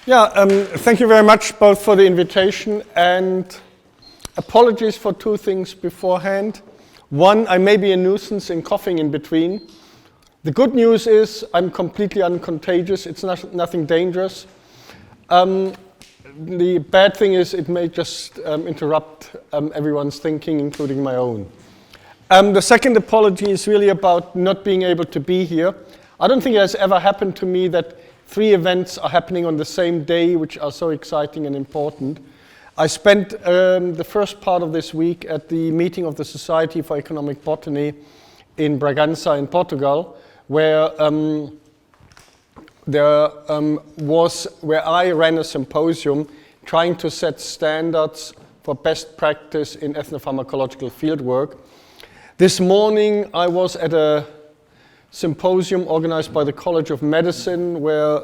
Thank you very much both for the invitation and apologies for two things beforehand. One, I may be a nuisance in coughing in between. The good news is I'm completely uncontagious. It's nothing dangerous. The bad thing is it may just interrupt everyone's thinking, including my own. The second apology is really about not being able to be here. I don't think it has ever happened to me that 3 events are happening on the same day, which are so exciting and important. I spent the first part of this week at the meeting of the Society for Economic Botany in Bragança in Portugal, where where I ran a symposium trying to set standards for best practice in ethnopharmacological fieldwork. This morning I was at a symposium organized by the College of Medicine where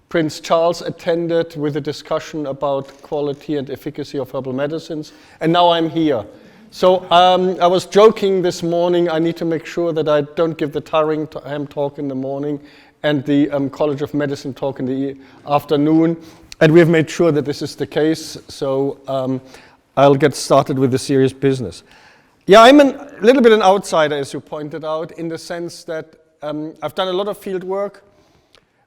Prince Charles attended with a discussion about quality and efficacy of herbal medicines, and now I'm here. So I was joking this morning, I need to make sure that I don't give the Taringham talk in the morning and the College of Medicine talk in the afternoon, and we've made sure that this is the case, so I'll get started with the serious business. I'm a little bit an outsider, as you pointed out, in the sense that I've done a lot of field work.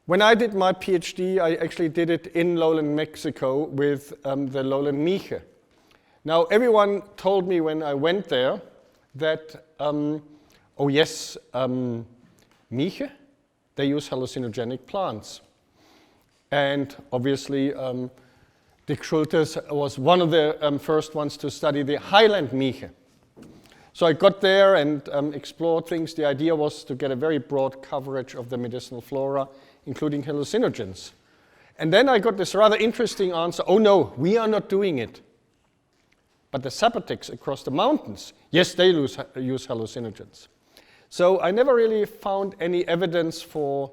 When I did my PhD, I actually did it in lowland Mexico with the lowland Miche. Now, everyone told me when I went there that, Miche, they use hallucinogenic plants. And obviously, Dick Schultes was one of the first ones to study the highland Miche. So I got there and explored things. The idea was to get a very broad coverage of the medicinal flora, including hallucinogens. And then I got this rather interesting answer, oh no, we are not doing it. But the Zapotecs across the mountains, yes, they use hallucinogens. So I never really found any evidence for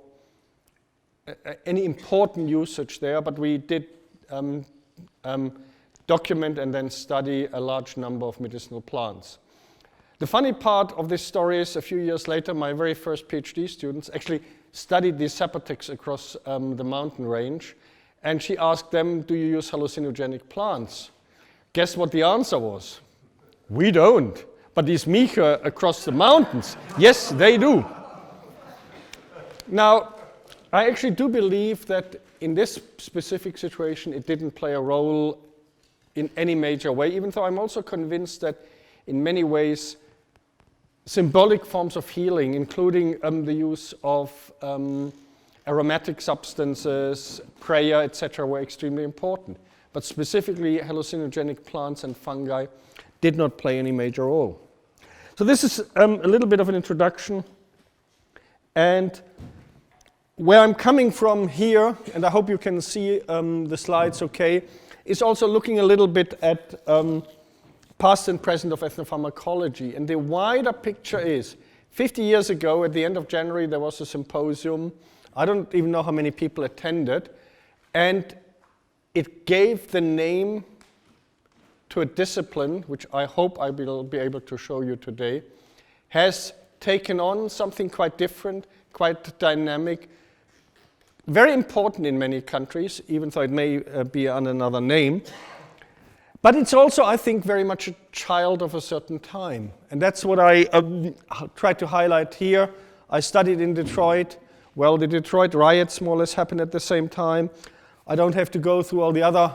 any important usage there, but we did document and then study a large number of medicinal plants. The funny part of this story is a few years later, my very first PhD students actually studied the Zapotecs across the mountain range, and she asked them, do you use hallucinogenic plants? Guess what the answer was? We don't, but these Miche across the mountains, yes, they do. Now, I actually do believe that in this specific situation, it didn't play a role in any major way, even though I'm also convinced that in many ways, symbolic forms of healing, including the use of aromatic substances, prayer, etc., were extremely important. But specifically, hallucinogenic plants and fungi did not play any major role. So this is a little bit of an introduction. And where I'm coming from here, and I hope you can see the slides okay, is also looking a little bit at past and present of ethnopharmacology. And the wider picture is, 50 years ago, at the end of January, there was a symposium. I don't even know how many people attended. And it gave the name to a discipline, which I hope I will be able to show you today, has taken on something quite different, quite dynamic, very important in many countries, even though it may be on another name. But it's also, I think, very much a child of a certain time. And that's what I try to highlight here. I studied in Detroit. Well, the Detroit riots more or less happened at the same time. I don't have to go through all the other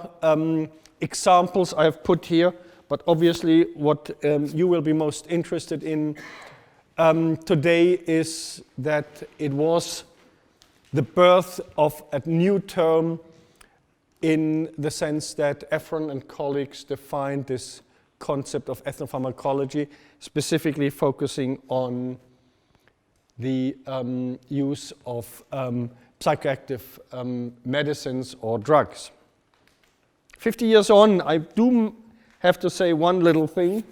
examples I have put here, but obviously what you will be most interested in today is that it was the birth of a new term in the sense that Ephron and colleagues defined this concept of ethnopharmacology, specifically focusing on the use of psychoactive medicines or drugs. 50 years on, I do have to say one little thing.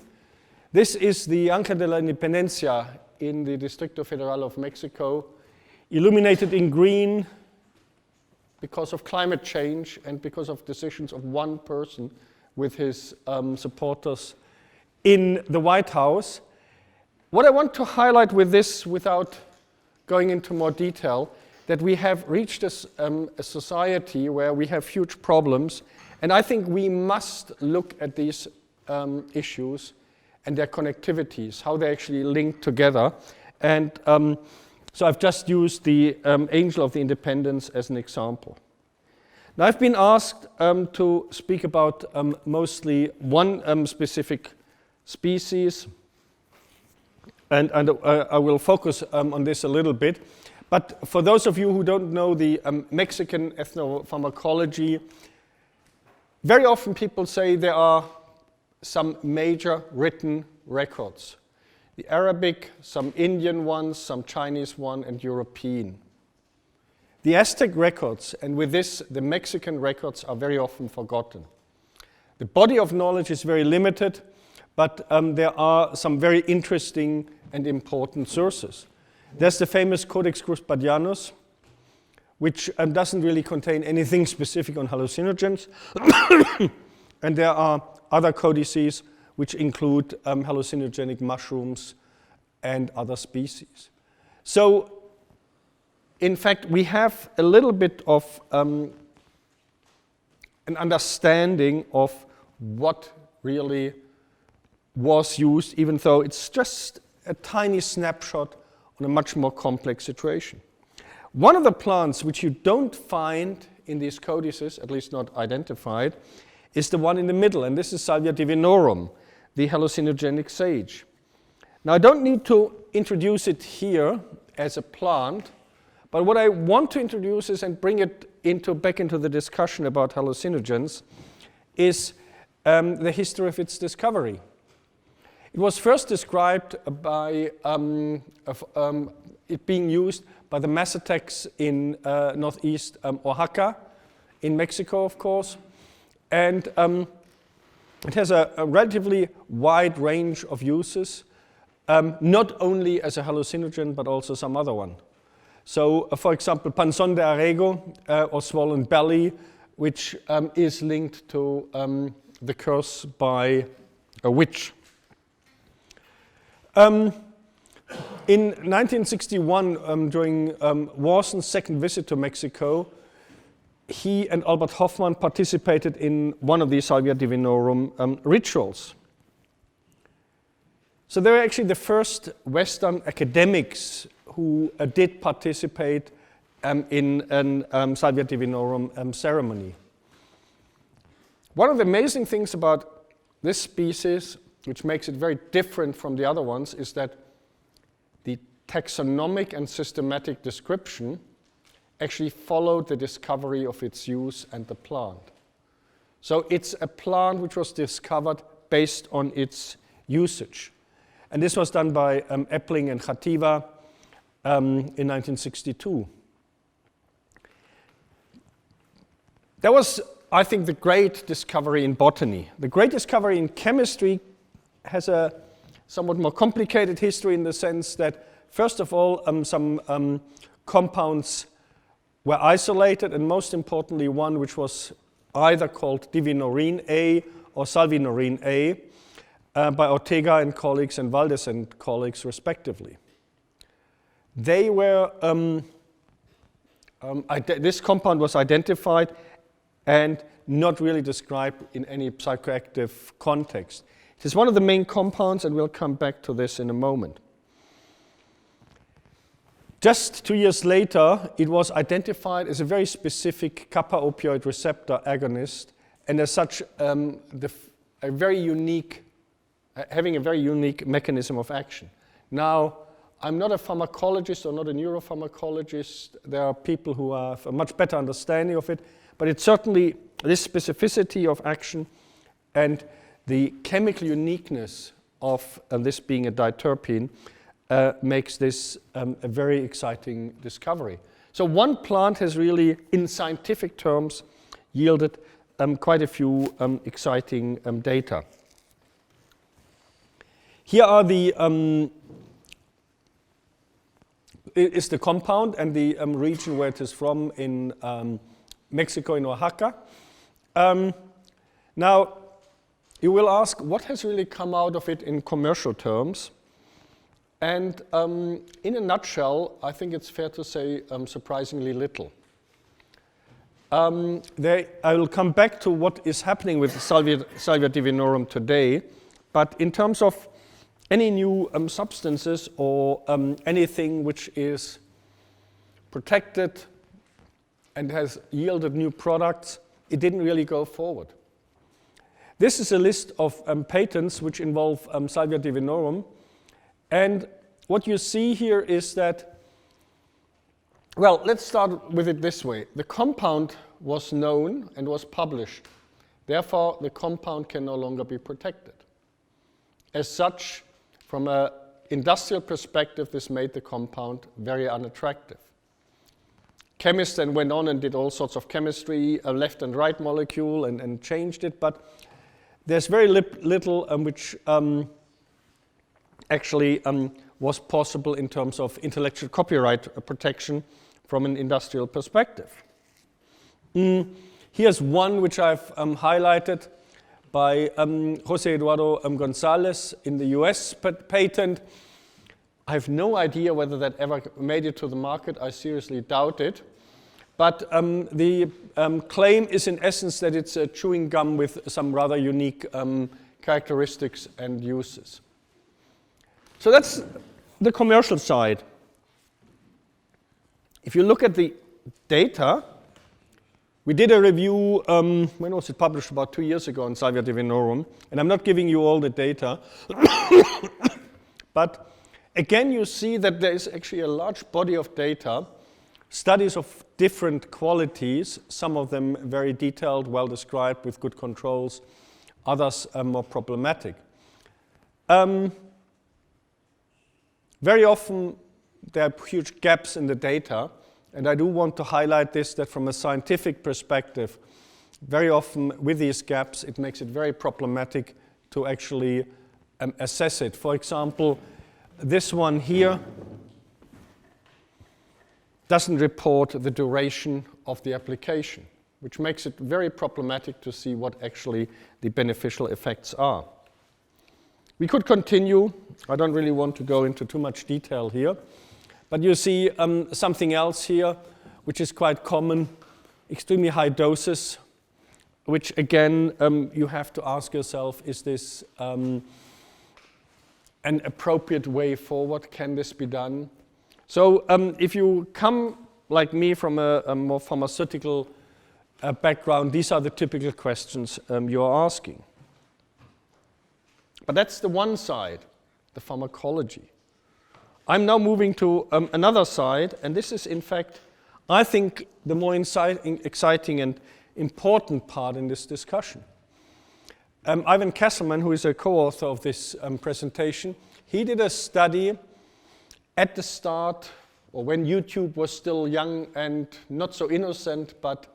This is the Ángel de la Independencia in the Distrito Federal of Mexico, illuminated in green because of climate change and because of decisions of one person with his supporters in the White House. What I want to highlight with this, without going into more detail, that we have reached a society where we have huge problems, and I think we must look at these issues and their connectivities, how they actually link together. And so I've just used the Angel of the Independence as an example. Now I've been asked to speak about mostly one specific species, and I will focus on this a little bit. But for those of you who don't know the Mexican ethnopharmacology, very often people say there are some major written records. The Arabic, some Indian ones, some Chinese one, and European. The Aztec records, and with this, the Mexican records, are very often forgotten. The body of knowledge is very limited, but there are some very interesting and important sources. There's the famous Codex Cuspadianus, which doesn't really contain anything specific on hallucinogens. And there are other codices which include hallucinogenic mushrooms and other species. So, in fact, we have a little bit of an understanding of what really was used, even though it's just a tiny snapshot on a much more complex situation. One of the plants which you don't find in these codices, at least not identified, is the one in the middle, and this is Salvia divinorum, the hallucinogenic sage. Now, I don't need to introduce it here as a plant, but what I want to introduce is, and bring it back into the discussion about hallucinogens, is the history of its discovery. It was first described by it being used by the Mazatecs in northeast Oaxaca, in Mexico, of course. And it has a relatively wide range of uses, not only as a hallucinogen, but also some other one. So, for example, panzón de arrego, or swollen belly, which is linked to the curse by a witch. In 1961, during Warson's second visit to Mexico, he and Albert Hoffmann participated in one of these Salvia divinorum rituals. So they were actually the first Western academics who did participate in an Salvia divinorum ceremony. One of the amazing things about this species, which makes it very different from the other ones, is that the taxonomic and systematic description actually followed the discovery of its use and the plant. So it's a plant which was discovered based on its usage. And this was done by Epling and Khativa in 1962. That was, I think, the great discovery in botany. The great discovery in chemistry has a somewhat more complicated history in the sense that, first of all, some compounds were isolated, and most importantly, one which was either called divinorin A or salvinorine A by Ortega and colleagues and Valdez and colleagues, respectively. They were, this compound was identified and not really described in any psychoactive context. It is one of the main compounds, and we'll come back to this in a moment. Just 2 years later, it was identified as a very specific kappa opioid receptor agonist, and as such, having a very unique mechanism of action. Now, I'm not a pharmacologist or not a neuropharmacologist. There are people who have a much better understanding of it, but it's certainly this specificity of action and the chemical uniqueness of this being a diterpene makes this a very exciting discovery. So one plant has really, in scientific terms, yielded quite a few exciting data. Here are is the compound and the region where it is from in Mexico, in Oaxaca. Now, you will ask, what has really come out of it in commercial terms? And in a nutshell, I think it's fair to say surprisingly little. I will come back to what is happening with Salvia divinorum today, but in terms of any new substances or anything which is protected and has yielded new products, it didn't really go forward. This is a list of patents which involve Salvia divinorum, and what you see here is that, well, let's start with it this way. The compound was known and was published. Therefore, the compound can no longer be protected. As such, from an industrial perspective, this made the compound very unattractive. Chemists then went on and did all sorts of chemistry, a left and right molecule, and changed it, but there's very little which actually was possible in terms of intellectual copyright protection from an industrial perspective. Here's one which I've highlighted by Jose Eduardo Gonzalez in the US patent. I have no idea whether that ever made it to the market. I seriously doubt it. But the claim is in essence that it's a chewing gum with some rather unique characteristics and uses. So that's the commercial side. If you look at the data, we did a review, when was it published? About 2 years ago on Salvia divinorum, and I'm not giving you all the data, but again you see that there is actually a large body of data, studies of different qualities, some of them very detailed, well described with good controls, others more problematic. Very often there are huge gaps in the data, and I do want to highlight this, that from a scientific perspective, very often with these gaps it makes it very problematic to actually assess it. For example, this one here doesn't report the duration of the application, which makes it very problematic to see what actually the beneficial effects are. We could continue. I don't really want to go into too much detail here, but you see something else here, which is quite common, extremely high doses, which again, you have to ask yourself, is this an appropriate way forward? Can this be done? So if you come, like me, from a more pharmaceutical background, these are the typical questions you're asking. But that's the one side, the pharmacology. I'm now moving to another side, and this is, in fact, I think, the more exciting and important part in this discussion. Ivan Kesselman, who is a co-author of this presentation, he did a study at the start, or when YouTube was still young and not so innocent, but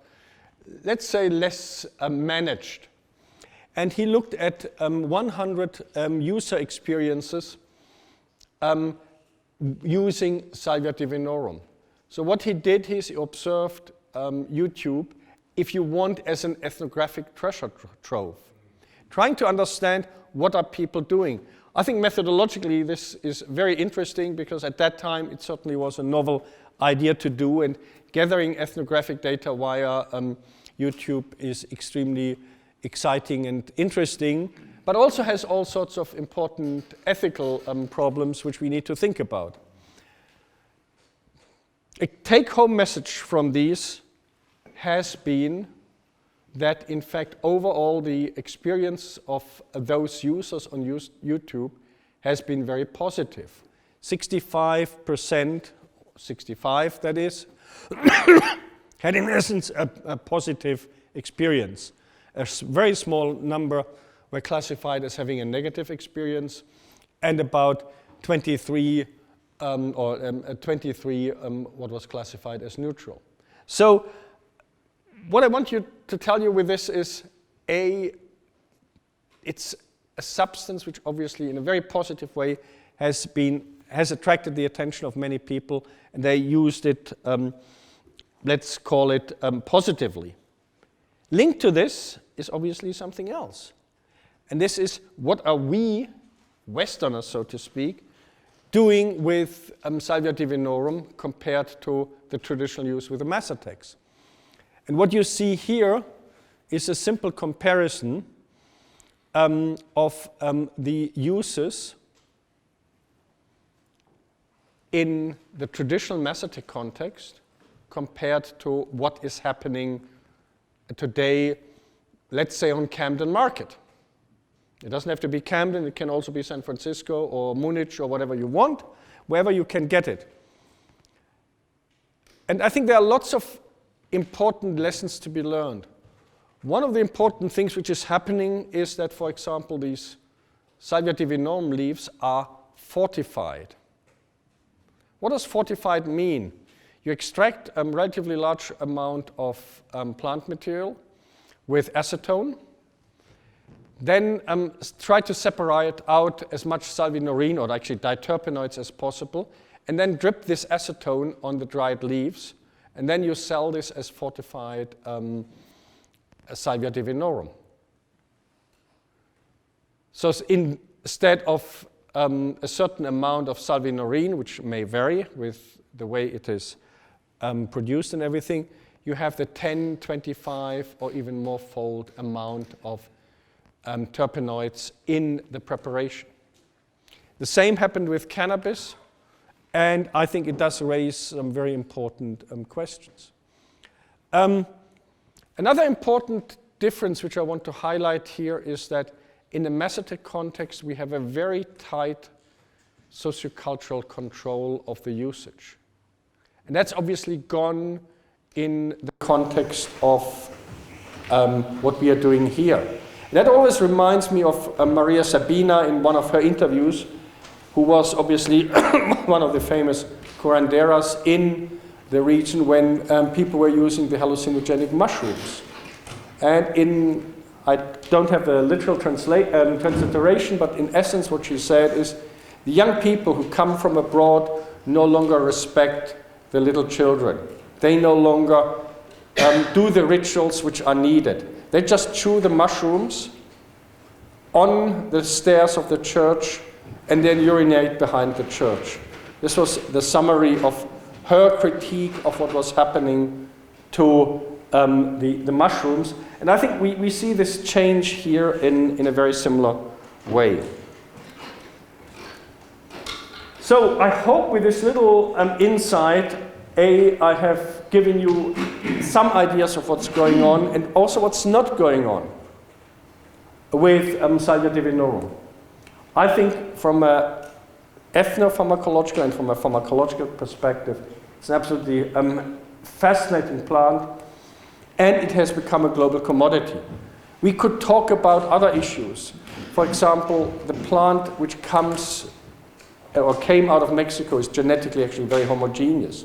let's say less managed. And he looked at 100 user experiences using Salvia divinorum. So what he did is he observed YouTube, if you want, as an ethnographic treasure trove, trying to understand what are people doing. I think methodologically this is very interesting because at that time it certainly was a novel idea to do, and gathering ethnographic data via YouTube is extremely exciting and interesting, but also has all sorts of important ethical problems which we need to think about. A take-home message from these has been that, in fact, overall the experience of those users on YouTube has been very positive. 65%, 65 that is, had in essence a positive experience. A very small number were classified as having a negative experience, and about 23 what was classified as neutral. So what I want you to tell you with this is, it's a substance which obviously in a very positive way has attracted the attention of many people, and they used it, let's call it positively. Linked to this is obviously something else. And this is, what are we, Westerners so to speak, doing with Salvia divinorum compared to the traditional use with the Mazatex. And what you see here is a simple comparison of the uses in the traditional Mazatec context compared to what is happening today, let's say on Camden Market. It doesn't have to be Camden, it can also be San Francisco or Munich or whatever you want, wherever you can get it. And I think there are lots of important lessons to be learned. One of the important things which is happening is that, for example, these Salvia divinorum leaves are fortified. What does fortified mean? You extract a relatively large amount of plant material with acetone, then try to separate out as much salvinorine, or actually diterpenoids, as possible, and then drip this acetone on the dried leaves, and then you sell this as fortified Salvia divinorum. So instead of a certain amount of salvinorine, which may vary with the way it is produced and everything, you have the 10, 25, or even more fold amount of terpenoids in the preparation. The same happened with cannabis, and I think it does raise some very important questions. Another important difference which I want to highlight here is that in the Mazatec context, we have a very tight sociocultural control of the usage. And that's obviously gone in the context of what we are doing here. And that always reminds me of Maria Sabina in one of her interviews, who was obviously one of the famous curanderas in the region when people were using the hallucinogenic mushrooms. And I don't have a literal transliteration, but in essence what she said is the young people who come from abroad no longer respect the little children. They no longer do the rituals which are needed. They just chew the mushrooms on the stairs of the church and then urinate behind the church. This was the summary of her critique of what was happening to the mushrooms. And I think we see this change here in a very similar way. So I hope with this little insight, I have given you some ideas of what's going on and also what's not going on with Salvia divinorum. I think from an ethnopharmacological and from a pharmacological perspective, it's an absolutely fascinating plant, and it has become a global commodity. We could talk about other issues. For example, the plant which comes or came out of Mexico is genetically actually very homogeneous.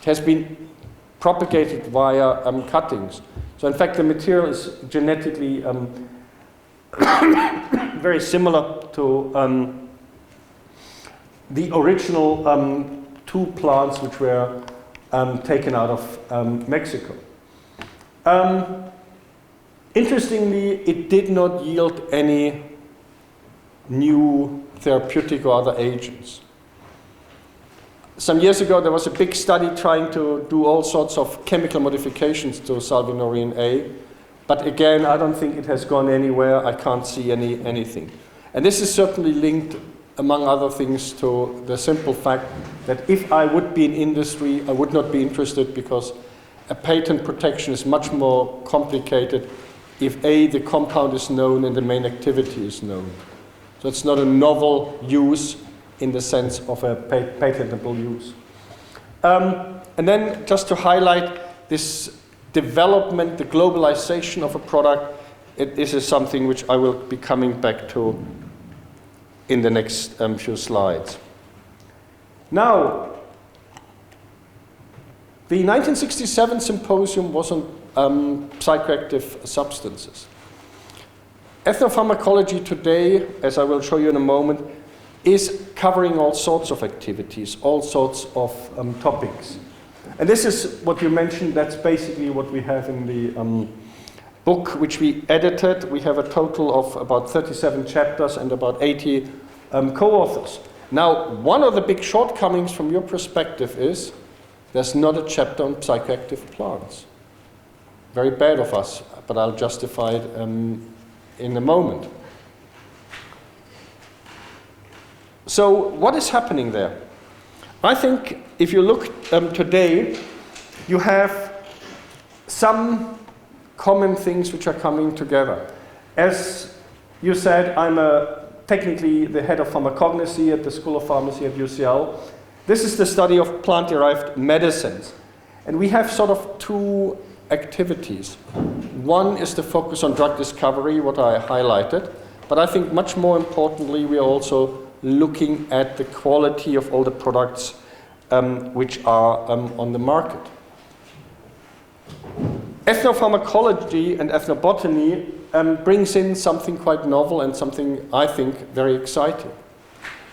It has been propagated via cuttings. So in fact, the material is genetically very similar to the original two plants which were taken out of Mexico. Interestingly, it did not yield any new therapeutic or other agents. Some years ago, there was a big study trying to do all sorts of chemical modifications to salvinorine A, but again, I don't think it has gone anywhere. I can't see anything. And this is certainly linked, among other things, to the simple fact that if I would be in industry, I would not be interested because a patent protection is much more complicated if A, the compound is known and the main activity is known. So it's not a novel use in the sense of a patentable use. And then just to highlight this development, the globalization of a product, this is something which I will be coming back to in the next few slides. Now, the 1967 symposium was on psychoactive substances. Ethnopharmacology today, as I will show you in a moment, is covering all sorts of activities, all sorts of topics. And this is what you mentioned, that's basically what we have in the book which we edited. We have a total of about 37 chapters and about 80 co-authors. Now, one of the big shortcomings from your perspective is there's not a chapter on psychoactive plants. Very bad of us, but I'll justify it in a moment. So what is happening there? I think if you look today, you have some common things which are coming together. As you said, I'm technically the head of pharmacognosy at the School of Pharmacy at UCL. This is the study of plant-derived medicines. And we have sort of two activities. One is the focus on drug discovery, what I highlighted. But I think much more importantly, we are also looking at the quality of all the products which are on the market. Ethnopharmacology and ethnobotany brings in something quite novel and something, I think, very exciting.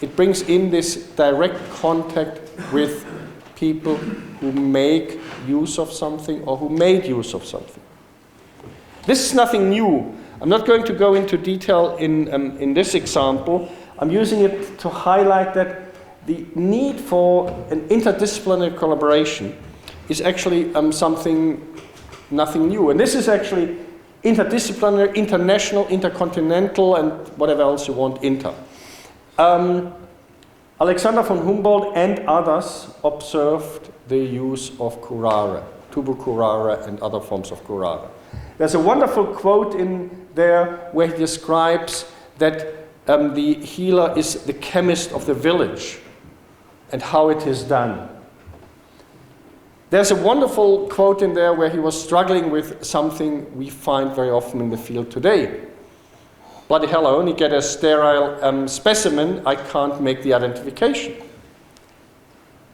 It brings in this direct contact with people who make use of something or who made use of something. This is nothing new. I'm not going to go into detail in this example. I'm using it to highlight that the need for an interdisciplinary collaboration is actually nothing new. And this is actually interdisciplinary, international, intercontinental, and whatever else you want, inter. Alexander von Humboldt and others observed the use of curare, tuber curare and other forms of curare. There's a wonderful quote in there where he describes that the healer is the chemist of the village and how it is done. There's a wonderful quote in there where he was struggling with something we find very often in the field today. Bloody hell, I only get a sterile specimen, I can't make the identification.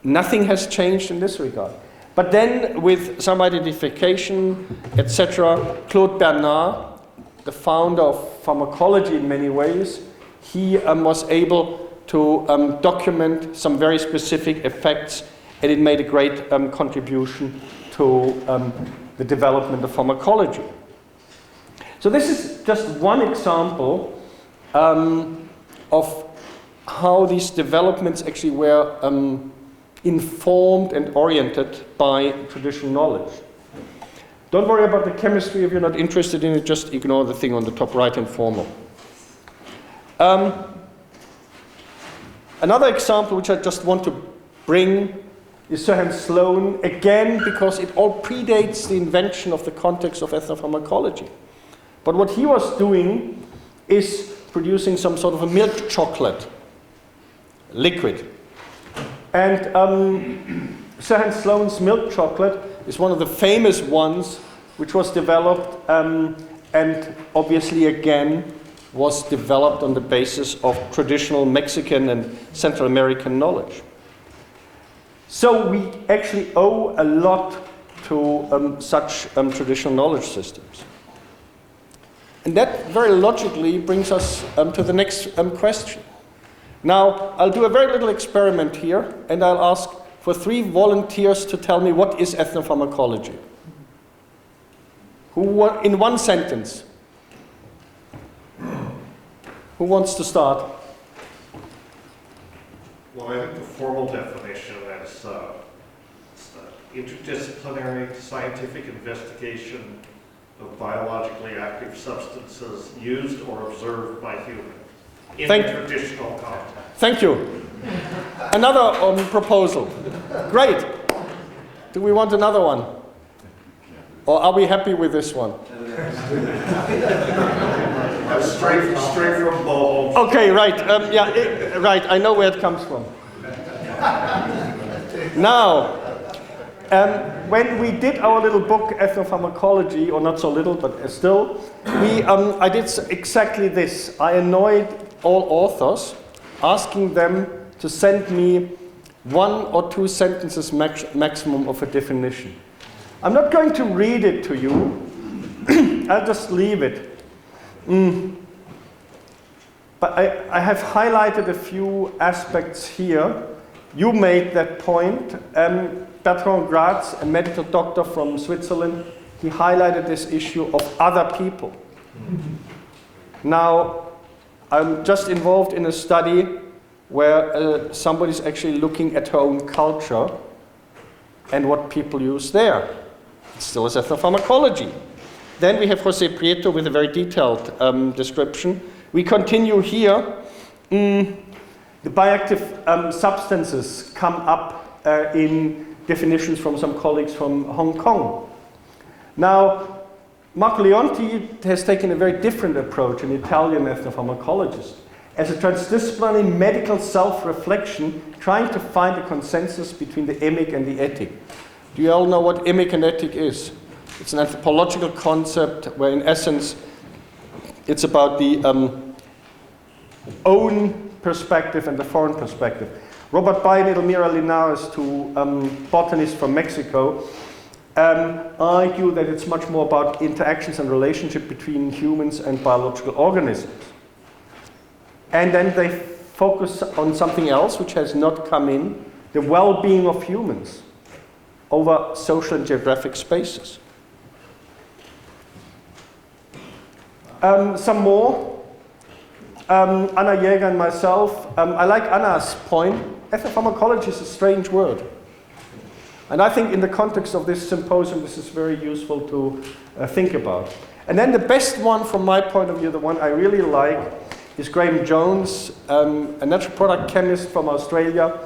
Nothing has changed in this regard. But then with some identification, etc., Claude Bernard, the founder of pharmacology in many ways, he was able to document some very specific effects, and it made a great contribution to the development of pharmacology. So this is just one example of how these developments actually were informed and oriented by traditional knowledge. Don't worry about the chemistry if you're not interested in it, just ignore the thing on the top right-hand corner. Another example which I just want to bring is Sir Hans Sloane, again because it all predates the invention of the context of ethnopharmacology. But what he was doing is producing some sort of a milk chocolate, liquid. And Sir Hans Sloane's milk chocolate is one of the famous ones which was developed and obviously again was developed on the basis of traditional Mexican and Central American knowledge. So we actually owe a lot to such traditional knowledge systems. And that very logically brings us to the next question. Now, I'll do a very little experiment here, and I'll ask for 3 volunteers to tell me what is ethnopharmacology. In one sentence. Who wants to start? Well, I think the formal definition is interdisciplinary scientific investigation of biologically active substances used or observed by humans in a traditional context. Thank you. Another proposal. Great. Do we want another one? Or are we happy with this one? Straight from balls. Okay, right. Right. I know where it comes from. Now, when we did our little book, Ethnopharmacology, or not so little, but still, I did exactly this. I annoyed all authors, asking them to send me 1 or 2 sentences maximum of a definition. I'm not going to read it to you. I'll just leave it. But I have highlighted a few aspects here. You made that point. Bertrand Gratz, a medical doctor from Switzerland, he highlighted this issue of other people. Now, I'm just involved in a study where somebody's actually looking at her own culture and what people use there. It still is ethnopharmacology. Then we have Jose Prieto with a very detailed description. We continue here. The bioactive substances come up in definitions from some colleagues from Hong Kong. Now, Marco Leonti has taken a very different approach, an Italian ethnopharmacologist, as a transdisciplinary medical self-reflection, trying to find a consensus between the emic and the ethic. Do you all know what emic and ethic is? It's an anthropological concept where, in essence, it's about the own perspective and the foreign perspective. Robert Bay and Edelmira Linares, two botanists from Mexico, argue that it's much more about interactions and relationship between humans and biological organisms. And then they focus on something else which has not come in, the well-being of humans over social and geographic spaces. Some more. Anna Jäger and myself. I like Anna's point. Ethnopharmacology is a strange word. And I think in the context of this symposium, this is very useful to think about. And then the best one from my point of view, the one I really like, is Graham Jones, a natural product chemist from Australia.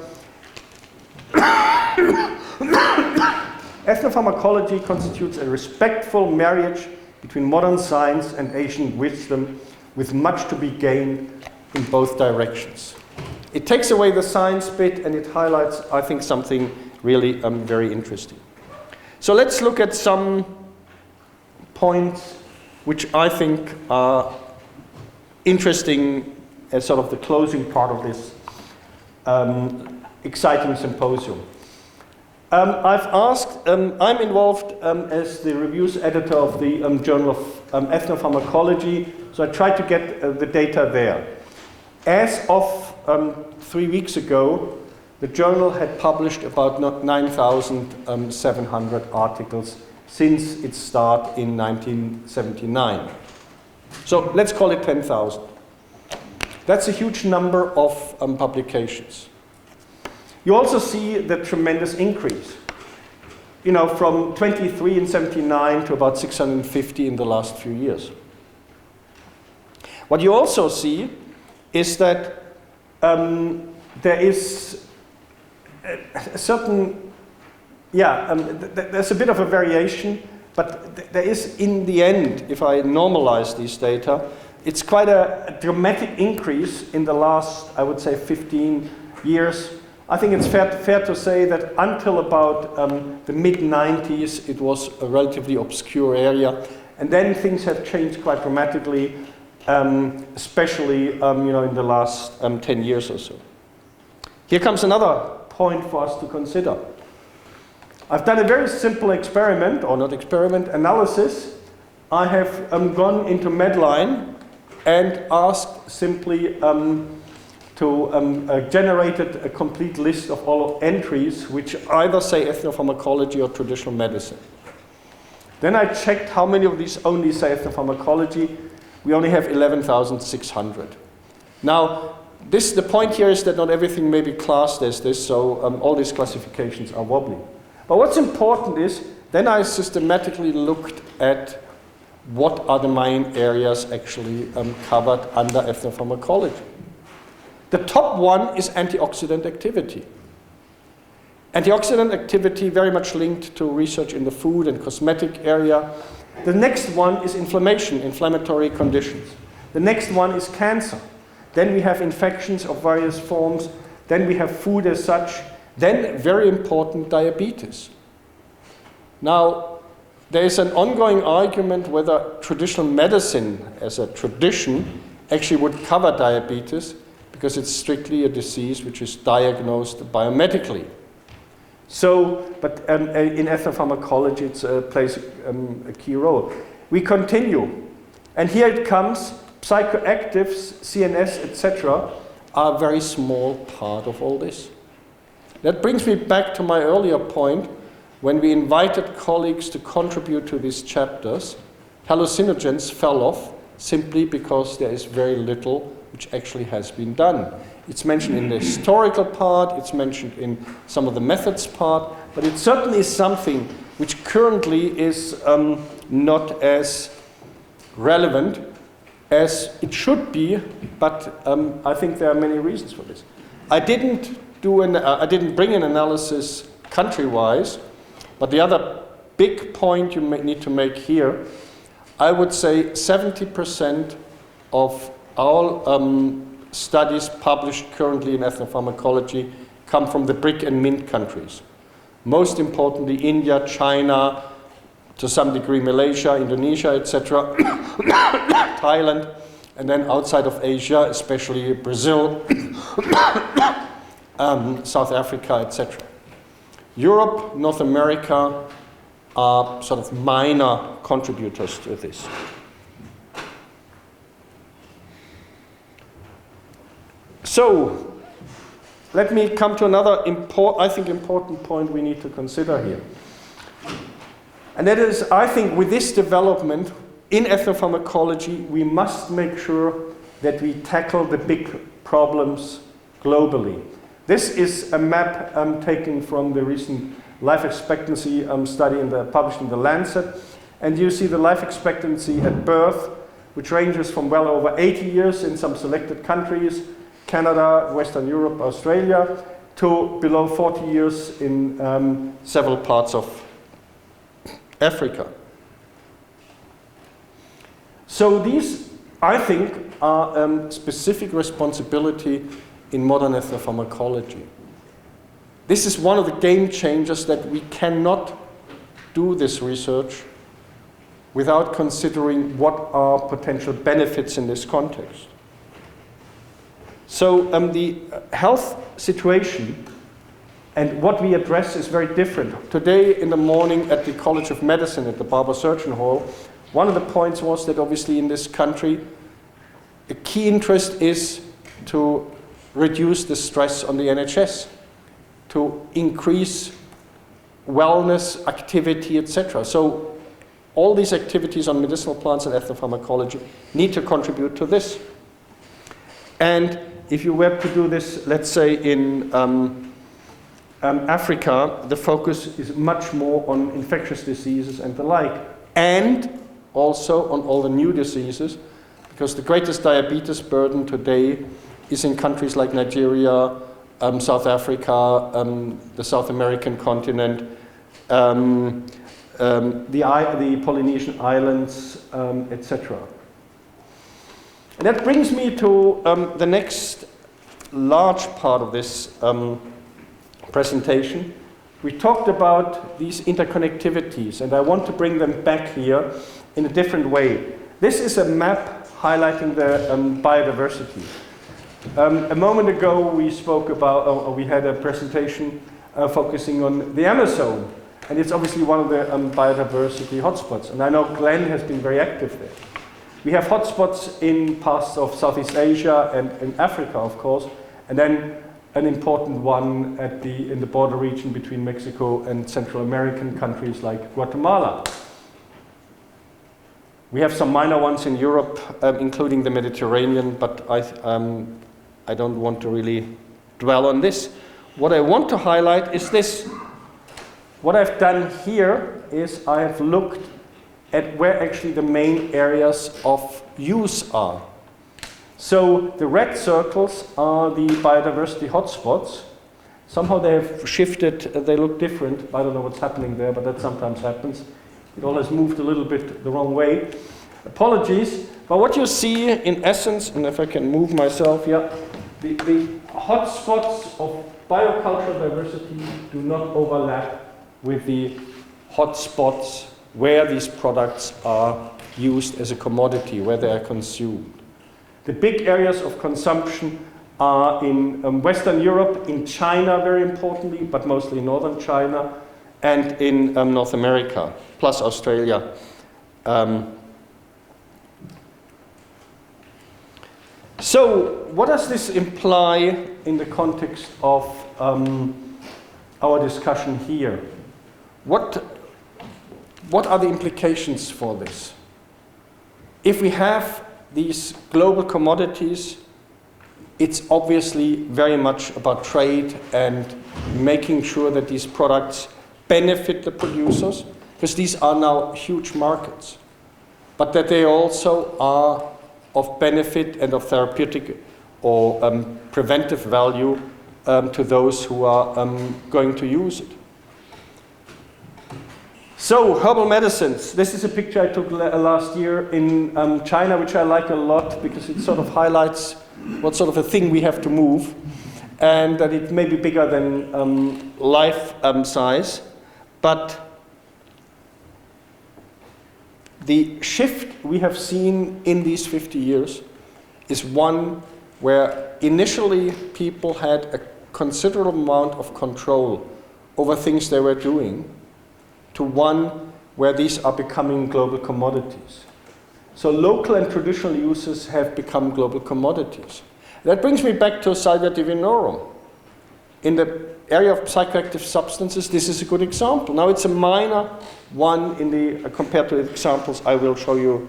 Ethnopharmacology constitutes a respectful marriage between modern science and ancient wisdom, with much to be gained in both directions. It takes away the science bit and it highlights, I think, something really very interesting. So let's look at some points which I think are interesting as sort of the closing part of this exciting symposium. I've asked, I'm involved as the reviews editor of the Journal of Ethnopharmacology, so I tried to get the data there. As of 3 weeks ago, the journal had published about 9,700 articles since its start in 1979. So let's call it 10,000. That's a huge number of publications. You also see the tremendous increase. You know, from 23 in 79 to about 650 in the last few years. What you also see is that there is a certain, there's a bit of a variation, but there is, in the end, if I normalize these data, it's quite a dramatic increase in the last, I would say, 15 years. I think it's fair to say that until about the mid-90s, it was a relatively obscure area. And then things have changed quite dramatically, especially in the last 10 years or so. Here comes another point for us to consider. I've done a very simple experiment, or not experiment, analysis. I have gone into Medline and asked simply generated a complete list of all entries which either say ethnopharmacology or traditional medicine. Then I checked how many of these only say ethnopharmacology. We only have 11,600. Now, the point here is that not everything may be classed as this, so all these classifications are wobbly. But what's important is, then I systematically looked at what are the main areas actually covered under ethnopharmacology. The top one is antioxidant activity. Antioxidant activity very much linked to research in the food and cosmetic area. The next one is inflammation, inflammatory conditions. The next one is cancer. Then we have infections of various forms. Then we have food as such. Then, very important, diabetes. Now, there is an ongoing argument whether traditional medicine as a tradition actually would cover diabetes, because it's strictly a disease which is diagnosed biomedically. So, but in ethnopharmacology, it plays a key role. We continue. And here it comes, psychoactives, CNS, etc., are a very small part of all this. That brings me back to my earlier point. When we invited colleagues to contribute to these chapters, hallucinogens fell off simply because there is very little which actually has been done. It's mentioned in the historical part, it's mentioned in some of the methods part, but it certainly is something which currently is not as relevant as it should be, but I think there are many reasons for this. I didn't bring an analysis country-wise, but the other big point you need to make here, I would say 70% of all studies published currently in ethnopharmacology come from the BRIC and MINT countries. Most importantly, India, China, to some degree Malaysia, Indonesia, etc., Thailand, and then outside of Asia, especially Brazil, South Africa, etc. Europe, North America are sort of minor contributors to this. So, let me come to another important point we need to consider here. And that is, I think, with this development in ethnopharmacology, we must make sure that we tackle the big problems globally. This is a map taken from the recent life expectancy study published in The Lancet. And you see the life expectancy at birth, which ranges from well over 80 years in some selected countries, Canada, Western Europe, Australia, to below 40 years in several parts of Africa. So these, I think, are specific responsibility in modern ethnopharmacology. This is one of the game changers that we cannot do this research without considering what are potential benefits in this context. So the health situation and what we address is very different. Today in the morning at the College of Medicine at the Barber Surgeon Hall, one of the points was that obviously in this country, a key interest is to reduce the stress on the NHS, to increase wellness, activity, etc. So all these activities on medicinal plants and ethnopharmacology need to contribute to this. And if you were to do this, let's say in Africa, the focus is much more on infectious diseases and the like, and also on all the new diseases, because the greatest diabetes burden today is in countries like Nigeria, South Africa, the South American continent, the Polynesian islands, etc. And that brings me to the next large part of this presentation. We talked about these interconnectivities, and I want to bring them back here in a different way. This is a map highlighting the biodiversity. A moment ago we spoke about, or we had a presentation focusing on the Amazon, and it's obviously one of the biodiversity hotspots, and I know Glenn has been very active there. We have hotspots in parts of Southeast Asia and in Africa, of course, and then an important one in the border region between Mexico and Central American countries like Guatemala. We have some minor ones in Europe, including the Mediterranean, but I don't want to really dwell on this. What I want to highlight is this. What I've done here is I have looked at where actually the main areas of use are. So the red circles are the biodiversity hotspots. Somehow they have shifted, they look different. I don't know what's happening there, but that sometimes happens. It all has moved a little bit the wrong way. Apologies. But what you see in essence, and if I can move myself, yeah, the hotspots of biocultural diversity do not overlap with the hotspots where these products are used as a commodity, where they are consumed. The big areas of consumption are in Western Europe, in China very importantly, but mostly northern China, and in North America, plus Australia. So what does this imply in the context of our discussion here? What are the implications for this? If we have these global commodities it's obviously very much about trade and making sure that these products benefit the producers, because these are now huge markets, but that they also are of benefit and of therapeutic or preventive value to those who are going to use it. So, herbal medicines. This is a picture I took last year in China, which I like a lot because it sort of highlights what sort of a thing we have to move, and that it may be bigger than life size. But the shift we have seen in these 50 years is one where initially people had a considerable amount of control over things they were doing, to one where these are becoming global commodities. So local and traditional uses have become global commodities. That brings me back to Salvia divinorum. In the area of psychoactive substances, this is a good example. Now it's a minor one in the, compared to the examples I will show you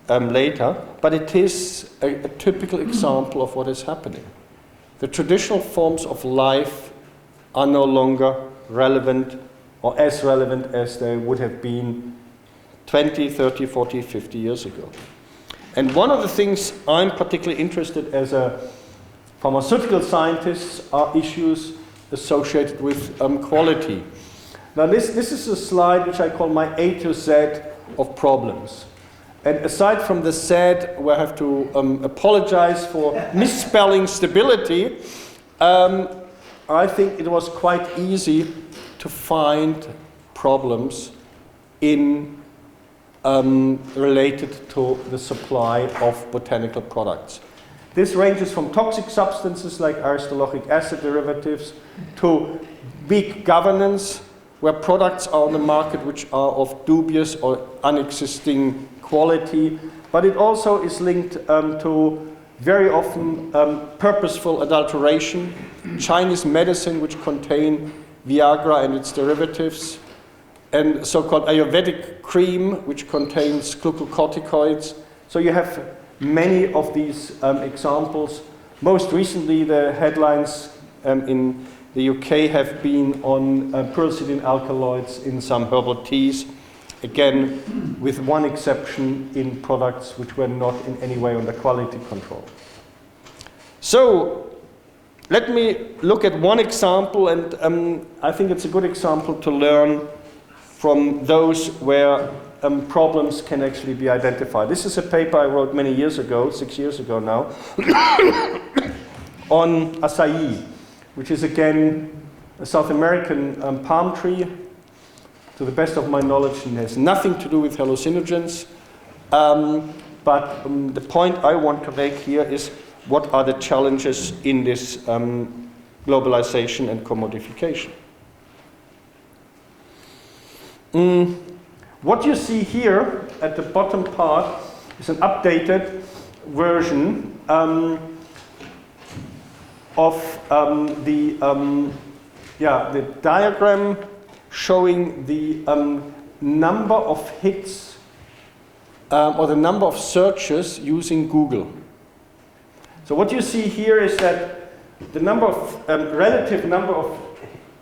later, but it is a typical example of what is happening. The traditional forms of life are no longer relevant or as relevant as they would have been 20, 30, 40, 50 years ago. And one of the things I'm particularly interested as a pharmaceutical scientist are issues associated with quality. Now this is a slide which I call my A to Z of problems. And aside from the Z, where I have to apologize for misspelling stability, I think it was quite easy to find problems in related to the supply of botanical products. This ranges from toxic substances like aristolochic acid derivatives to weak governance, where products are on the market which are of dubious or unexisting quality, but it also is linked to very often purposeful adulteration, Chinese medicine which contain Viagra and its derivatives, and so-called Ayurvedic cream which contains glucocorticoids. So you have many of these examples. Most recently the headlines in the UK have been on purcellidine alkaloids in some herbal teas, again with one exception, in products which were not in any way under quality control. So let me look at one example, and I think it's a good example to learn from those where problems can actually be identified. This is a paper I wrote many years ago, 6 years ago now, on acai, which is again a South American palm tree. To the best of my knowledge, it has nothing to do with hallucinogens. But the point I want to make here is what are the challenges in this globalization and commodification. What you see here at the bottom part is an updated version of the diagram showing the number of hits or the number of searches using Google. So what you see here is that the number of relative number of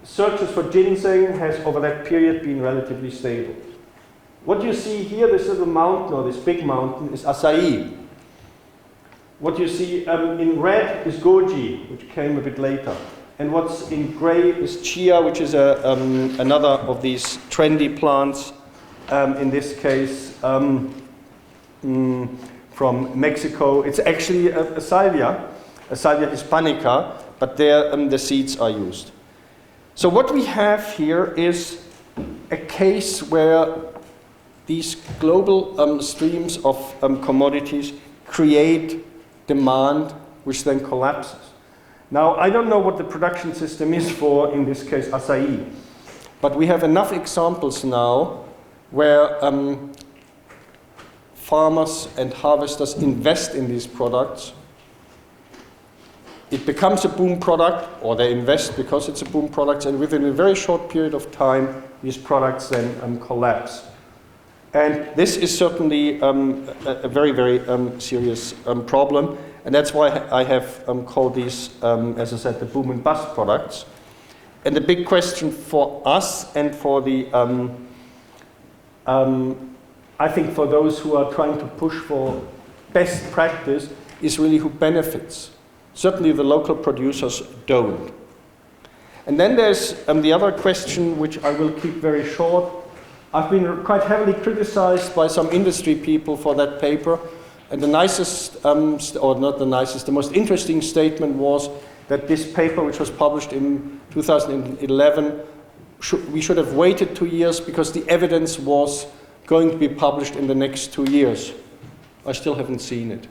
searches for ginseng has over that period been relatively stable. What you see here, this little mountain or this big mountain, is acai. What you see in red is goji, which came a bit later. And what's in gray is chia, which is another of these trendy plants, in this case from Mexico. It's actually a Salvia hispanica, but there the seeds are used. So what we have here is a case where these global streams of commodities create demand, which then collapses. Now, I don't know what the production system is for, in this case, acai, but we have enough examples now where farmers and harvesters invest in these products. It becomes a boom product, or they invest because it's a boom product, and within a very short period of time, these products then collapse. And this is certainly a very, very serious problem. And that's why I have called these, as I said, the boom and bust products. And the big question for us and for the, I think for those who are trying to push for best practice is really who benefits. Certainly the local producers don't. And then there's the other question, which I will keep very short. I've been quite heavily criticized by some industry people for that paper. And the nicest, or not the nicest, the most interesting statement was that this paper, which was published in 2011, we should have waited 2 years because the evidence was going to be published in the next 2 years. I still haven't seen it.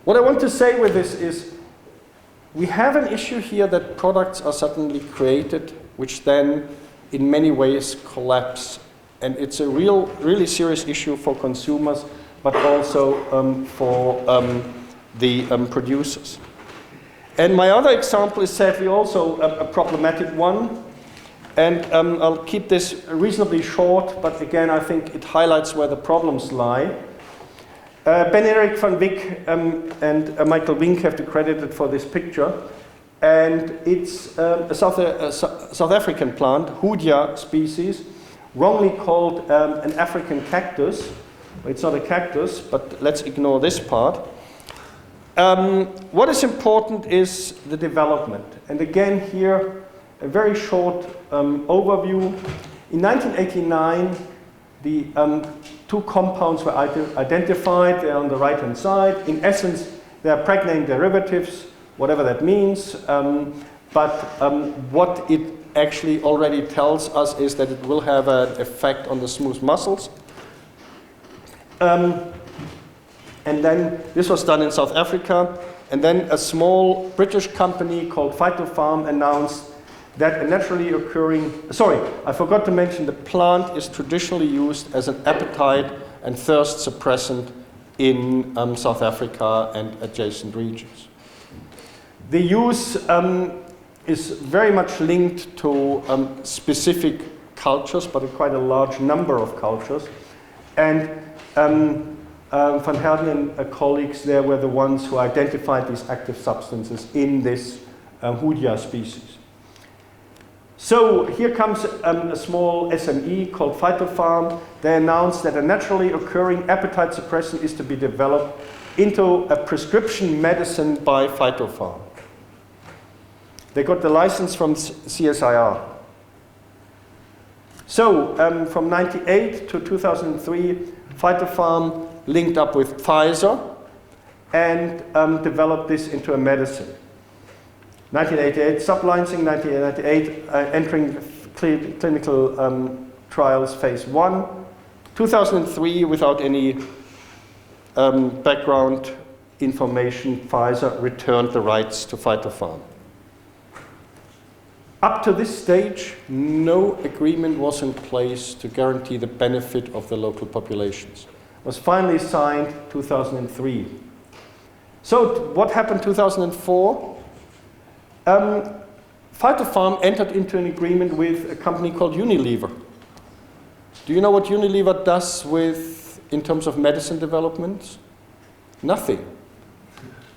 What I want to say with this is we have an issue here that products are suddenly created, which then in many ways collapse. And it's a really serious issue for consumers, but also for the producers. And my other example is sadly also a problematic one. And I'll keep this reasonably short, but again, I think it highlights where the problems lie. Ben-Erik van Wyk and Michael Wink have been credited for this picture. And it's a South African plant, Hoodia species, wrongly called an African cactus. It's not a cactus, but let's ignore this part. What is important is the development. And again here, a very short overview. In 1989, the two compounds were identified. They're on the right-hand side. In essence, they are pregnant derivatives, whatever that means. But what it actually already tells us is that it will have an effect on the smooth muscles. And then this was done in South Africa. And then a small British company called Phytopharm announced that a naturally occurring, sorry, I forgot to mention the plant is traditionally used as an appetite and thirst suppressant in South Africa and adjacent regions. The use is very much linked to specific cultures, but quite a large number of cultures. And Van Helden and colleagues there were the ones who identified these active substances in this Hoodia species. So here comes a small SME called Phytopharm. They announced that a naturally occurring appetite suppressant is to be developed into a prescription medicine by Phytopharm. They got the license from CSIR. So from 1998 to 2003, Phytopharm linked up with Pfizer and developed this into a medicine. 1988, sublicensing, 1998, entering clinical trials phase 1. 2003, without any background information, Pfizer returned the rights to Phytopharm. Up to this stage, no agreement was in place to guarantee the benefit of the local populations. It was finally signed 2003. So what happened 2004? Phytopharm entered into an agreement with a company called Unilever. Do you know what Unilever does in terms of medicine development? Nothing.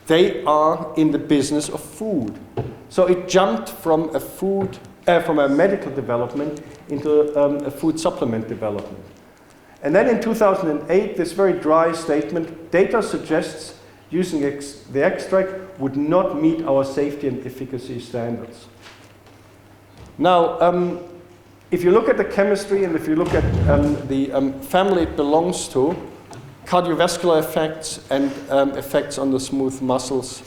They are in the business of food. So it jumped from a medical development into a food supplement development. And then in 2008, this very dry statement, data suggests using the extract would not meet our safety and efficacy standards. Now, if you look at the chemistry and if you look at the family it belongs to, cardiovascular effects and effects on the smooth muscles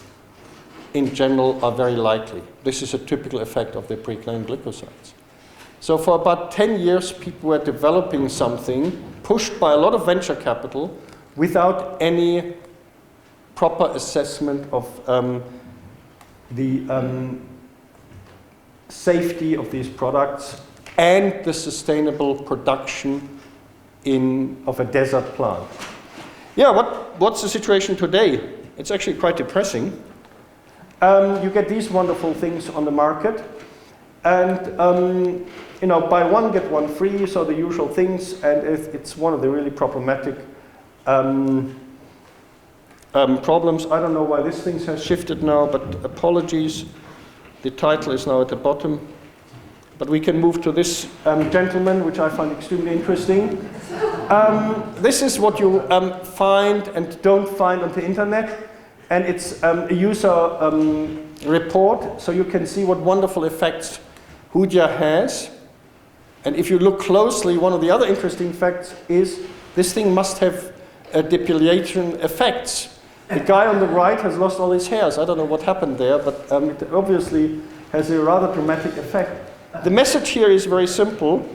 in general are very likely. This is a typical effect of the preclinical glycosides. So for about 10 years, people were developing something pushed by a lot of venture capital without any proper assessment of the safety of these products and the sustainable production of a desert plant. Yeah, what's the situation today? It's actually quite depressing. You get these wonderful things on the market, and buy one, get one free, so the usual things, and it's one of the really problematic problems. I don't know why this thing has shifted now, but apologies. The title is now at the bottom. But we can move to this gentleman, which I find extremely interesting. This is what you find and don't find on the internet. And it's a user report, so you can see what wonderful effects Hoodia has. And if you look closely, one of the other interesting facts is this thing must have depilation effects. The guy on the right has lost all his hairs. I don't know what happened there, but it obviously has a rather dramatic effect. The message here is very simple.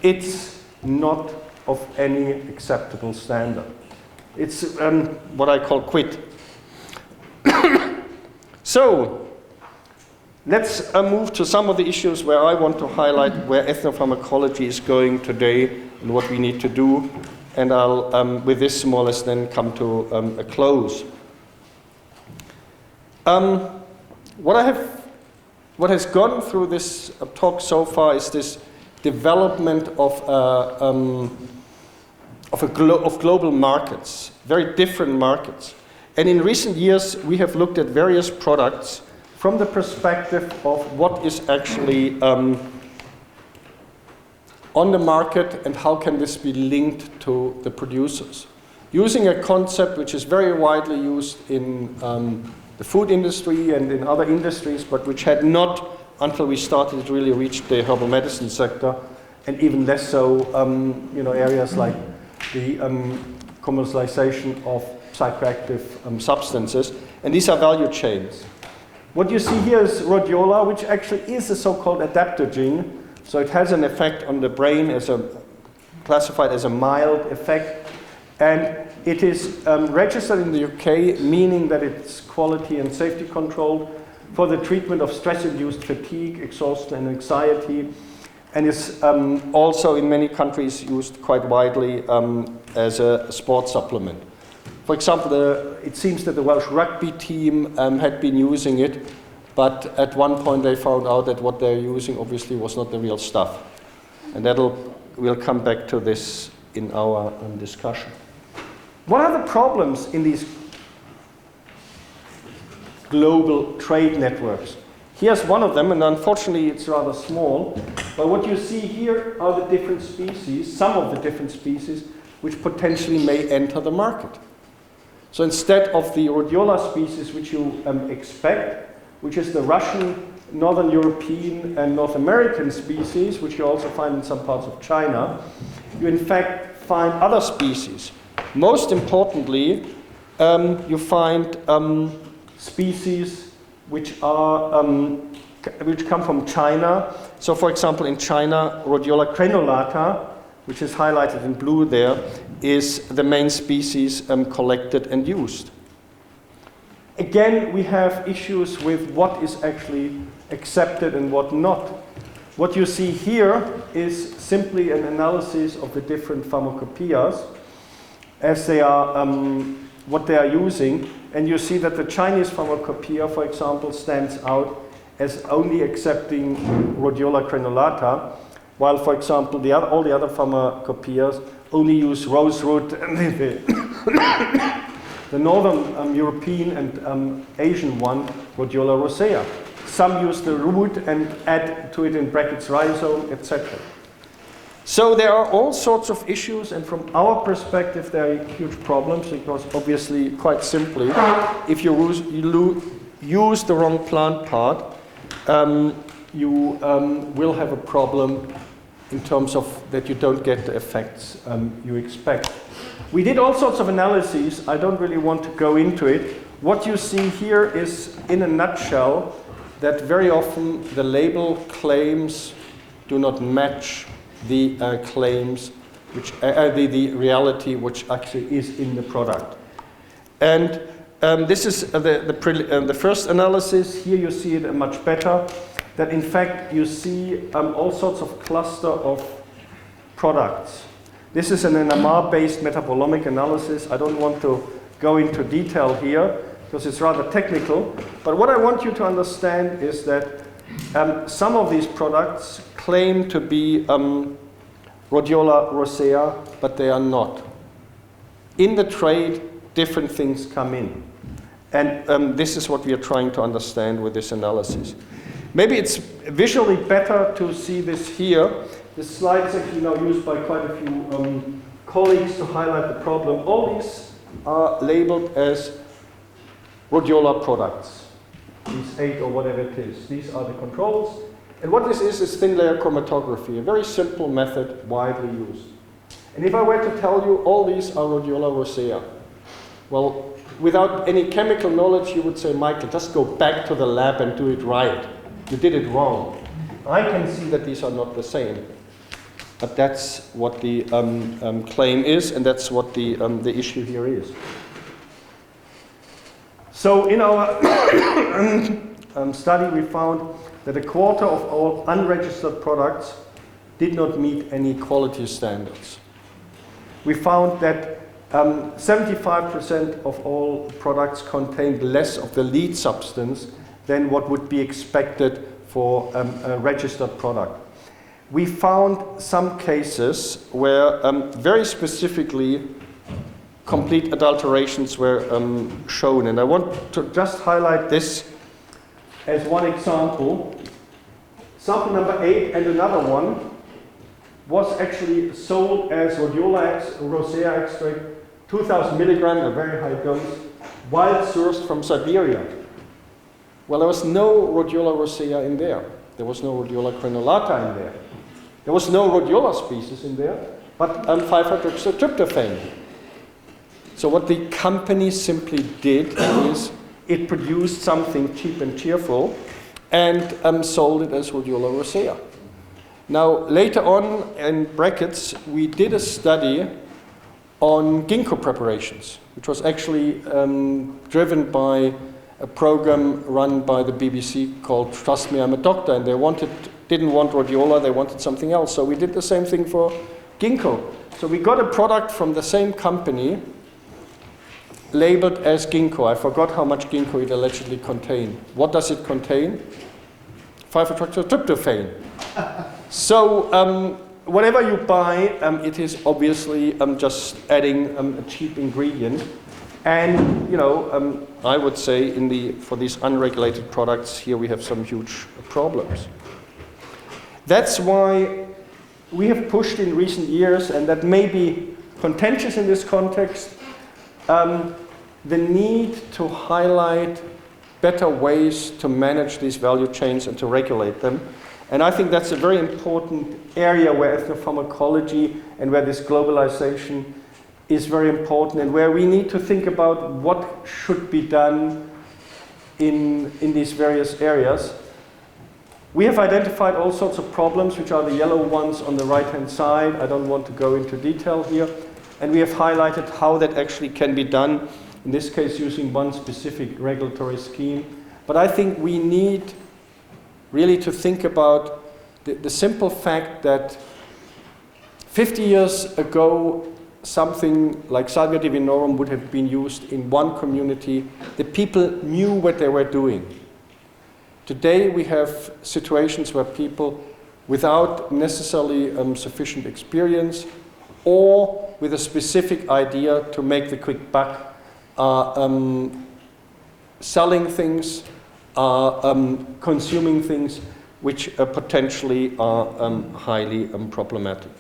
It's not of any acceptable standard. It's what I call quit. So, let's move to some of the issues where I want to highlight where ethnopharmacology is going today and what we need to do. And I'll, with this, more or less then come to a close. What has gone through this talk so far is this development of global markets, very different markets. And in recent years, we have looked at various products from the perspective of what is actually on the market and how can this be linked to the producers. Using a concept which is very widely used in the food industry and in other industries, but which had not, until we started, really reached the herbal medicine sector, and even less so, areas like the commercialization of psychoactive substances. And these are value chains. What you see here is rhodiola, which actually is a so-called adaptogen. So it has an effect on the brain, classified as a mild effect. And it is registered in the UK, meaning that it's quality and safety controlled for the treatment of stress-induced fatigue, exhaustion, and anxiety, and is also in many countries used quite widely as a sports supplement. For example, it seems that the Welsh rugby team had been using it, but at one point they found out that what they're using obviously was not the real stuff. And we'll come back to this in our discussion. What are the problems in these global trade networks? Here's one of them, and unfortunately it's rather small. But what you see here are the different species, some of the different species, which potentially may enter the market. So instead of the rhodiola species which you expect, which is the Russian, Northern European, and North American species, which you also find in some parts of China, you in fact find other species. Most importantly, you find species which come from China. So, for example, in China, Rhodiola crenulata, which is highlighted in blue there, is the main species collected and used. Again, we have issues with what is actually accepted and what not. What you see here is simply an analysis of the different pharmacopoeias as they are, what they are using. And you see that the Chinese pharmacopoeia, for example, stands out as only accepting Rhodiola crenulata, while, for example, all the other pharmacopoeias only use rosewood and the Northern European and Asian one, Rhodiola rosea. Some use the root and add to it in brackets rhizome, etc. So there are all sorts of issues, and from our perspective, there are huge problems, because obviously, quite simply, if you use the wrong plant part, you will have a problem in terms of that you don't get the effects you expect. We did all sorts of analyses. I don't really want to go into it. What you see here is, in a nutshell, that very often the label claims do not match the claims, which the reality which actually is in the product. And this is the first analysis. Here you see it much better, that in fact you see all sorts of cluster of products. This is an NMR-based metabolomic analysis. I don't want to go into detail here because it's rather technical. But what I want you to understand is that some of these products claim to be Rhodiola rosea, but they are not. in the trade, different things come in. And this is what we are trying to understand with this analysis. Maybe it's visually better to see this here. This slide is actually now used by quite a few colleagues to highlight the problem. All these are labeled as rhodiola products. These 8 or whatever it is. These are the controls. And what this is thin layer chromatography, a very simple method widely used. And if I were to tell you all these are rhodiola rosea, well, without any chemical knowledge, you would say, Michael, just go back to the lab and do it right. You did it wrong. I can see that these are not the same. But that's what the claim is, and that's what the issue here is. So in our study, we found that a quarter of all unregistered products did not meet any quality standards. We found that 75% of all products contained less of the lead substance than what would be expected for a registered product. We found some cases where very specifically complete adulterations were shown. And I want to just highlight this as one example. Sample number 8 and another one was actually sold as rhodiola rosea extract, 2,000 milligram, a very high dose, wild sourced from Siberia. Well, there was no rhodiola rosea in there. There was no rhodiola crenulata in there. There was no rhodiola species in there, but 5-hydroxytryptophan. So what the company simply did is it produced something cheap and cheerful and sold it as rhodiola rosea. Now, later on, in brackets, we did a study on ginkgo preparations, which was actually driven by a program run by the BBC called Trust Me, I'm a Doctor, and they didn't want rhodiola, they wanted something else. So we did the same thing for ginkgo. So we got a product from the same company labeled as ginkgo. I forgot how much ginkgo it allegedly contained. What does it contain? 5-hydroxytryptophan. So whatever you buy, it is obviously just adding a cheap ingredient. And I would say for these unregulated products, here we have some huge problems. That's why we have pushed in recent years, and that may be contentious in this context, the need to highlight better ways to manage these value chains and to regulate them. And I think that's a very important area where ethnopharmacology and where this globalization is very important, and where we need to think about what should be done in these various areas. We have identified all sorts of problems, which are the yellow ones on the right-hand side. I don't want to go into detail here. And we have highlighted how that actually can be done, in this case using one specific regulatory scheme. But I think we need really to think about the simple fact that 50 years ago, something like Salvia divinorum would have been used in one community. The people knew what they were doing. Today we have situations where people, without necessarily sufficient experience or with a specific idea to make the quick buck, are selling things, are consuming things which potentially are highly problematic.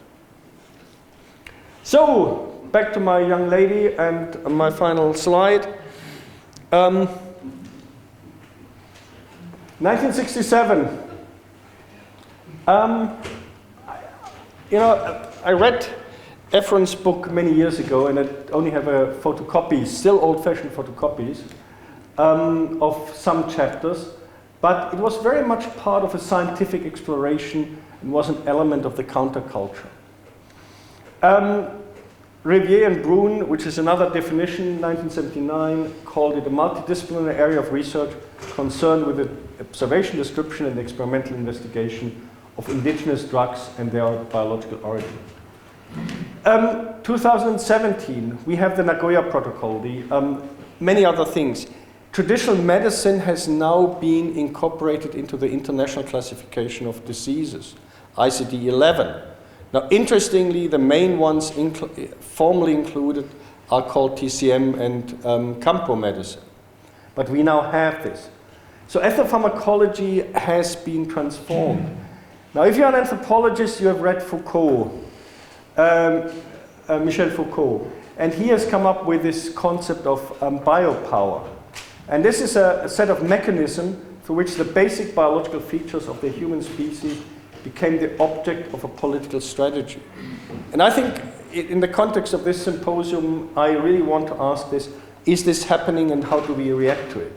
So, back to my young lady and my final slide. 1967. I read Efron's book many years ago, and I only have a photocopy, still old-fashioned photocopies, of some chapters, but it was very much part of a scientific exploration and was an element of the counterculture. Riviere and Brun, which is another definition, 1979, called it a multidisciplinary area of research concerned with the observation, description, and experimental investigation of indigenous drugs and their biological origin. 2017, we have the Nagoya Protocol, many other things. Traditional medicine has now been incorporated into the International Classification of Diseases, ICD-11. Now, interestingly, the main ones formally included are called TCM and Campo medicine. But we now have this. So ethnopharmacology has been transformed. Now, if you're an anthropologist, you have read Foucault, Michel Foucault, and he has come up with this concept of biopower. And this is a set of mechanisms through which the basic biological features of the human species became the object of a political strategy. And I think in the context of this symposium, I really want to ask this, is this happening and how do we react to it?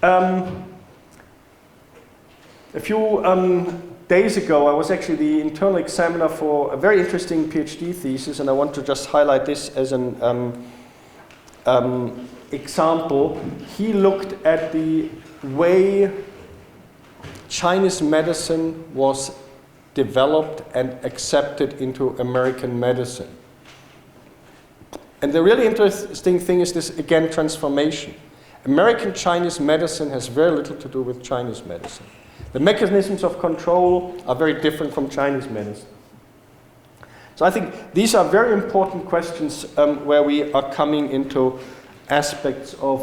A few days ago, I was actually the internal examiner for a very interesting PhD thesis, and I want to just highlight this as an example. He looked at the way Chinese medicine was developed and accepted into American medicine. And the really interesting thing is this, again, transformation. American Chinese medicine has very little to do with Chinese medicine. The mechanisms of control are very different from Chinese medicine. So I think these are very important questions where we are coming into aspects of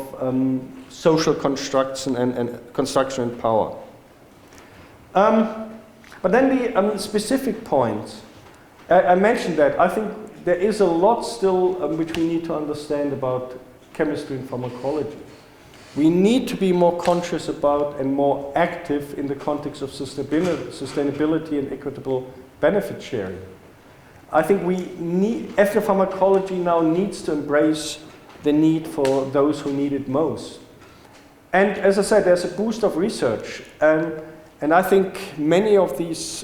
social construction and construction and power. But then the specific points, I mentioned that. I think there is a lot still which we need to understand about chemistry and pharmacology. We need to be more conscious about and more active in the context of sustainability and equitable benefit sharing. I think ethnopharmacology now needs to embrace the need for those who need it most. And as I said, there's a boost of research. And I think many of these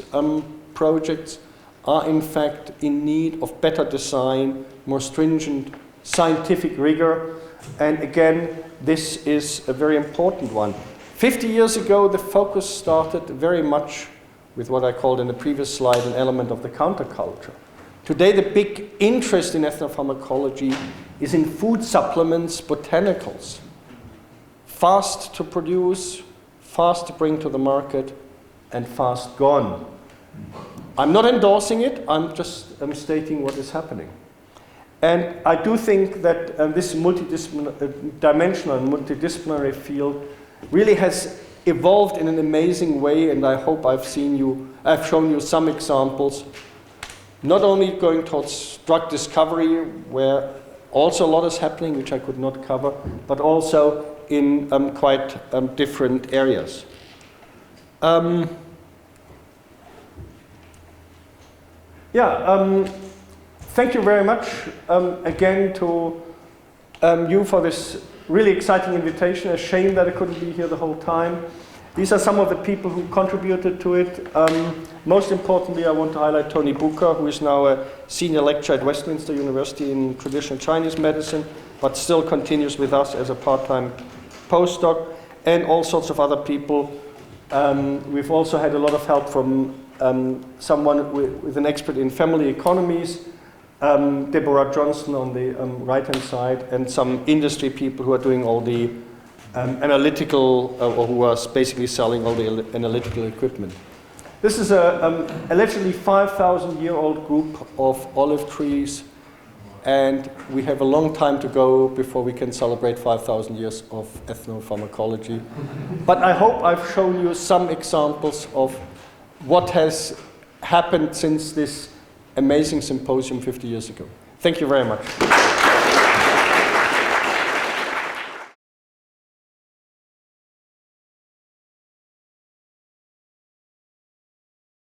projects are in fact in need of better design, more stringent scientific rigor. And again, this is a very important one. 50 years ago, the focus started very much with what I called in the previous slide an element of the counterculture. Today, the big interest in ethnopharmacology is in food supplements, botanicals. Fast to produce, fast to bring to the market, and fast gone. I'm not endorsing it, I'm just stating what is happening. And I do think that this dimensional and multidisciplinary field really has evolved in an amazing way, and I hope I've shown you some examples, not only going towards drug discovery, where also a lot is happening, which I could not cover, but also in quite different areas. Thank you very much again to you for this really exciting invitation. A shame that I couldn't be here the whole time. These are some of the people who contributed to it. Most importantly, I want to highlight Tony Bucher, who is now a senior lecturer at Westminster University in traditional Chinese medicine, but still continues with us as a part-time postdoc, and all sorts of other people. We've also had a lot of help from someone with an expert in family economies, Deborah Johnson on the right-hand side, and some industry people who are doing all the analytical, or who are basically selling all the analytical equipment. This is a allegedly 5,000-year-old group of olive trees, and we have a long time to go before we can celebrate 5,000 years of ethnopharmacology. But I hope I've shown you some examples of what has happened since this amazing symposium 50 years ago. Thank you very much.